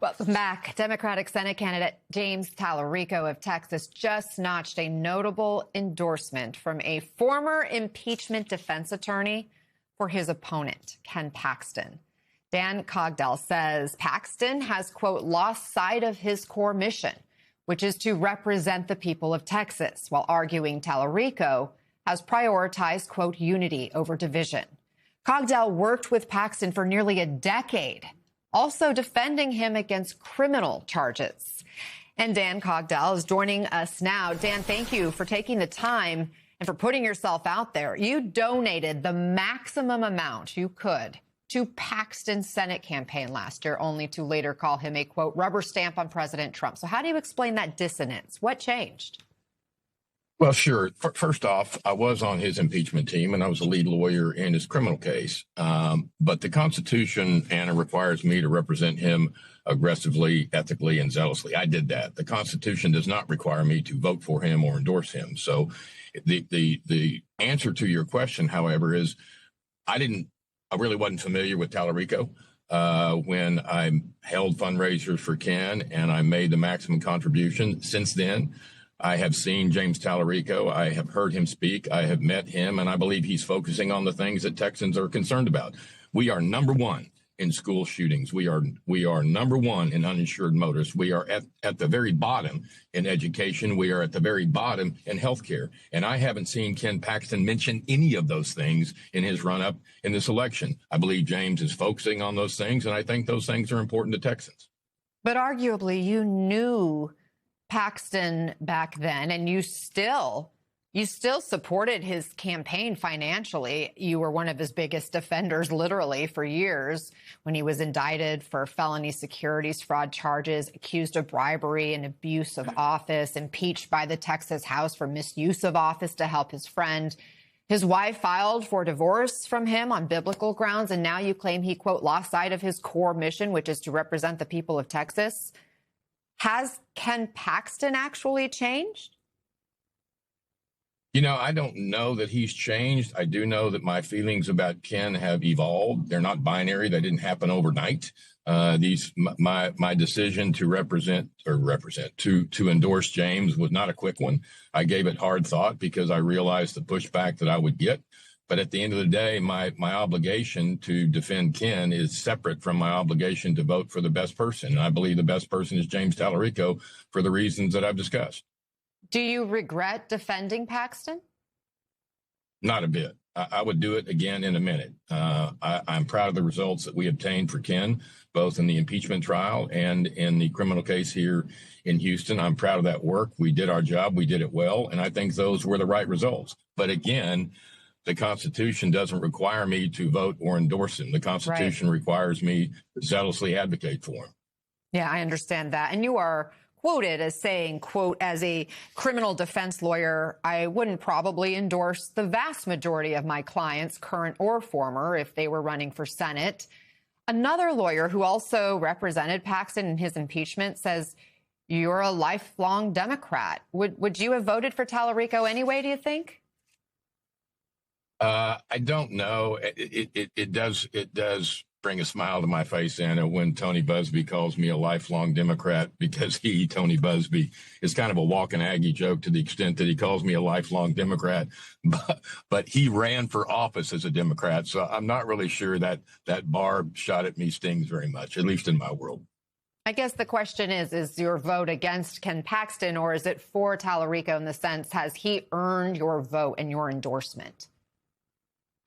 Welcome back. Democratic Senate candidate James Talarico of Texas just notched a notable endorsement from a former impeachment defense attorney for his opponent, Ken Paxton. Dan Cogdell says Paxton has, quote, lost sight of his core mission, which is to represent the people of Texas, while arguing Talarico has prioritized, quote, unity over division. Cogdell worked with Paxton for nearly a decade, also defending him against criminal charges. And Dan Cogdell is joining us now. Dan, thank you for taking the time and for putting yourself out there. You donated the maximum amount you could to Paxton's Senate campaign last year, only to later call him a, quote, rubber stamp on President Trump. So how do you explain that dissonance? What changed? Well, sure. First off, I was on his impeachment team and I was a lead lawyer in his criminal case. But the Constitution, Anna, requires me to represent him aggressively, ethically, and zealously. I did that. The Constitution does not require me to vote for him or endorse him. So the answer to your question, however, is I really wasn't familiar with Talarico when I held fundraisers for Ken and I made the maximum contribution. Since then, I have seen James Talarico. I have heard him speak. I have met him, and I believe he's focusing on the things that Texans are concerned about. We are number one in school shootings. We are number one in uninsured motorists. We are at the very bottom in education. We are at the very bottom in healthcare. And I haven't seen Ken Paxton mention any of those things in his run-up in this election. I believe James is focusing on those things, and I think those things are important to Texans. But arguably, you knew Paxton back then, and you still supported his campaign financially. You were one of his biggest defenders, literally, for years when he was indicted for felony securities fraud charges, accused of bribery and abuse of office, impeached by the Texas House for misuse of office to help his friend. His wife filed for divorce from him on biblical grounds, and now you claim he, quote, lost sight of his core mission, which is to represent the people of Texas. Has Ken Paxton actually changed? You know, I don't know that he's changed. I do know that my feelings about Ken have evolved. They're not binary. They didn't happen overnight. My decision to to endorse James was not a quick one. I gave it hard thought because I realized the pushback that I would get. But at the end of the day, my obligation to defend Ken is separate from my obligation to vote for the best person. And I believe the best person is James Talarico for the reasons that I've discussed. Do you regret defending Paxton? Not a bit. I would do it again in a minute. I'm proud of the results that we obtained for Ken, both in the impeachment trial and in the criminal case here in Houston. I'm proud of that work. We did our job. We did it well. And I think those were the right results. But again, the Constitution doesn't require me to vote or endorse him. The Constitution requires me to zealously advocate for him. Yeah, I understand that. And you are quoted as saying, quote, as a criminal defense lawyer, I wouldn't probably endorse the vast majority of my clients, current or former, if they were running for Senate. Another lawyer who also represented Paxton in his impeachment says, you're a lifelong Democrat. Would you have voted for Talarico anyway, do you think? I don't know. It does bring a smile to my face, Anna, when Tony Buzbee calls me a lifelong Democrat, because Tony Buzbee, is kind of a walking Aggie joke to the extent that he calls me a lifelong Democrat, but he ran for office as a Democrat. So I'm not really sure that barb shot at me stings very much, at least in my world. I guess the question is your vote against Ken Paxton, or is it for Talarico in the sense, has he earned your vote and your endorsement?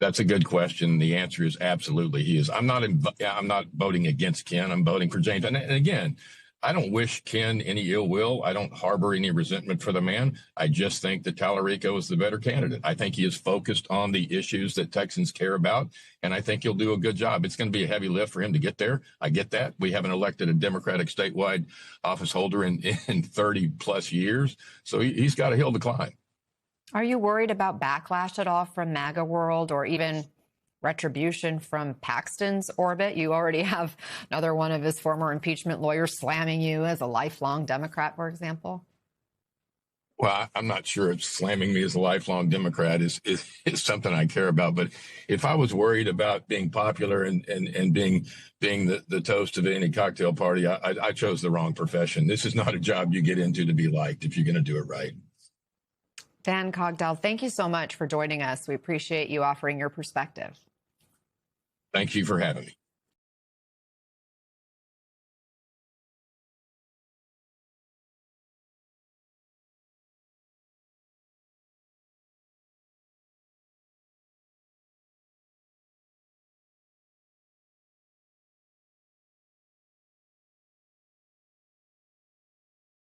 That's a good question. The answer is absolutely he is. I'm not voting against Ken. I'm voting for James. And again, I don't wish Ken any ill will. I don't harbor any resentment for the man. I just think that Talarico is the better candidate. I think he is focused on the issues that Texans care about, and I think he'll do a good job. It's going to be a heavy lift for him to get there. I get that. We haven't elected a Democratic statewide office holder in 30 plus years, so he's got a hill to climb. Are you worried about backlash at all from MAGA world, or even retribution from Paxton's orbit? You already have another one of his former impeachment lawyers slamming you as a lifelong Democrat, for example. Well, I'm not sure if slamming me as a lifelong Democrat is something I care about. But if I was worried about being popular and being the toast of any cocktail party, I chose the wrong profession. This is not a job you get into to be liked if you're going to do it right. Dan Cogdell, thank you so much for joining us. We appreciate you offering your perspective. Thank you for having me.